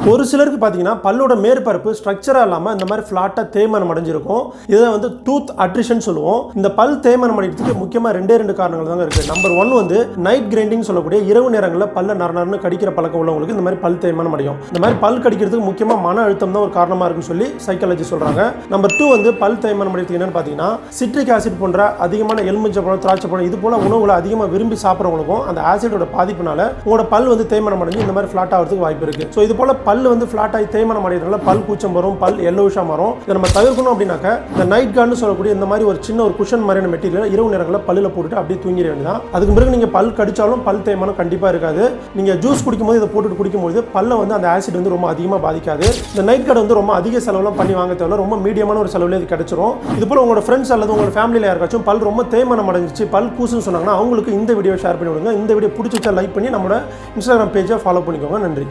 ஒரு சிலருக்கு பார்த்தீங்கன்னா பல்லோட மேற்பரப்பு ஸ்ட்ரக்சராக இல்லாமல் இந்த மாதிரி ஃப்ளாட்டாக தேய்மானம் அடைஞ்சிருக்கும். இதை வந்து டூத் அட்ரிஷன் சொல்லுவோம். இந்த பல் தேய்மானம் அடைகிறதுக்கு முக்கியமாக ரெண்டு காரணங்கள் தாங்க இருக்குது. நம்பர் 1 வந்து நைட் கிரைண்டிங் சொல்லக்கூடிய இரவு நேரங்களில் பல்ல நரநரன்னு கடிக்கிற பழக்கம் உள்ளவங்களுக்கு இந்த மாதிரி பல் தேய்மானம் அடையும். இந்த மாதிரி பல் கடிக்கிறதுக்கு முக்கியமாக மன அழுத்தம் தான் ஒரு காரணமாக இருக்குன்னு சொல்லி சைக்காலஜி சொல்கிறாங்க. நம்பர் 2 வந்து பல் தேய்மானம் அடைகிறதுக்கு என்னன்னு பார்த்தீங்கன்னா சிட்ரிக் ஆசிட் போன்ற அதிகமான எலுமிச்சை பழம், திராட்சை பழம் இது போல உணவுகளை அதிகமாக விரும்பி சாப்பிட்றவங்களுக்கும் அந்த ஆசிடோட பாதிப்புனால உங்களோட பல் வந்து தேய்மானம் அடைஞ்சு இந்த மாதிரி ஃப்ளாட் ஆகிறதுக்கு வாய்ப்பு இருக்குது. ஸோ இது போல பல் வந்து ஃப்ளாட் ஆகி தேய்மானம் அடைகிறதுனால பல் கூச்சம் வரும், பல் எல்லோஷா மாறும். இதை நம்ம தவிர்க்கணும் அப்படின்னாக்க இந்த நைட் கார்டுன்னு சொல்லக்கூடிய இந்த மாதிரி ஒரு சின்ன ஒரு குஷன் மாதிரியான மெட்டீரியல் இரவு நேரங்களில் பல்லில் போட்டுட்டு அப்படியே தூங்கிட வேண்டியதான். அதுக்கு பிறகு நீங்கள் பல் கடிச்சாலும் பல் தேய்மானம் கண்டிப்பாக இருக்காது. நீங்கள் ஜூஸ் குடிக்கும்போது இதை போட்டுட்டு குடிக்கும்போது பல்ல வந்து அந்த ஆசிட் வந்து ரொம்ப அதிகமாக பாதிக்காது. இந்த நைட் கார்டு வந்து ரொம்ப அதிக செலவுலாம் பண்ணி வாங்க தேவையில்ல, ரொம்ப மீடியமான ஒரு செலவுலேயே இது கிடைச்சிரும். இது போல உங்களோட ஃப்ரெண்ட்ஸ் அல்லது உங்களோட ஃபேமிலியில் யாருக்காச்சும் பல் ரொம்ப தேய்மானம் அடைஞ்சிச்சு, பல் கூசுன்னு சொன்னாங்கன்னா அவங்களுக்கு இந்த வீடியோ ஷேர் பண்ணி விடுங்க. இந்த வீடியோ பிடிச்சிச்சா லைக் பண்ணி நம்மளோட இன்ஸ்டாகிராம் பேஜை ஃபாலோ பண்ணிக்கோங்க. நன்றி.